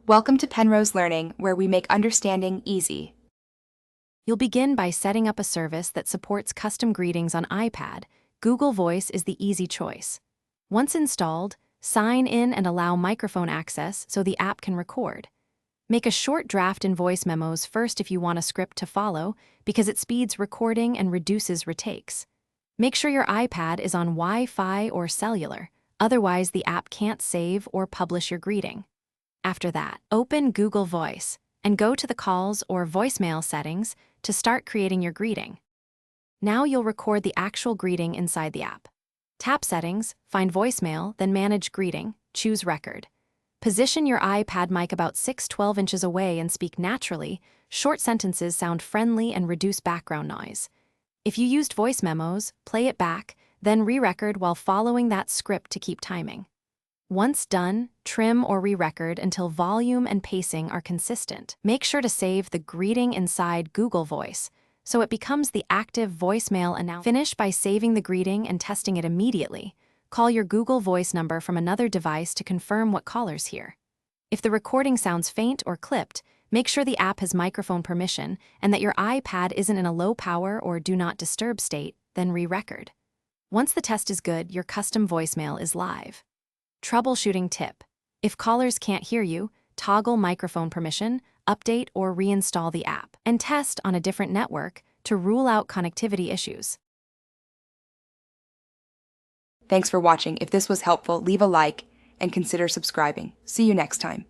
Welcome to Penrose Learning, where we make understanding easy. You'll begin by setting up a service that supports custom greetings on iPad. Google Voice is the easy choice. Once installed, sign in and allow microphone access so the app can record. Make a short draft in voice memos first if you want a script to follow, because it speeds recording and reduces retakes. Make sure your iPad is on Wi-Fi or cellular, otherwise the app can't save or publish your greeting. After that, open Google Voice and go to the calls or voicemail settings to start creating your greeting. Now you'll record the actual greeting inside the app. Tap Settings, find Voicemail, then Manage Greeting, choose Record. Position your iPad mic about 6-12 inches away and speak naturally. Short sentences sound friendly and reduce background noise. If you used voice memos, play it back, then re-record while following that script to keep timing. Once done, trim or re-record until volume and pacing are consistent. Make sure to save the greeting inside Google Voice, so it becomes the active voicemail announcement. Finish by saving the greeting and testing it immediately. Call your Google Voice number from another device to confirm what callers hear. If the recording sounds faint or clipped, make sure the app has microphone permission and that your iPad isn't in a low power or do not disturb state, then re-record. Once the test is good, your custom voicemail is live. Troubleshooting tip: if callers can't hear you, toggle microphone permission, update or reinstall the app, and test on a different network to rule out connectivity issues. Thanks for watching. If this was helpful, leave a like and consider subscribing. See you next time.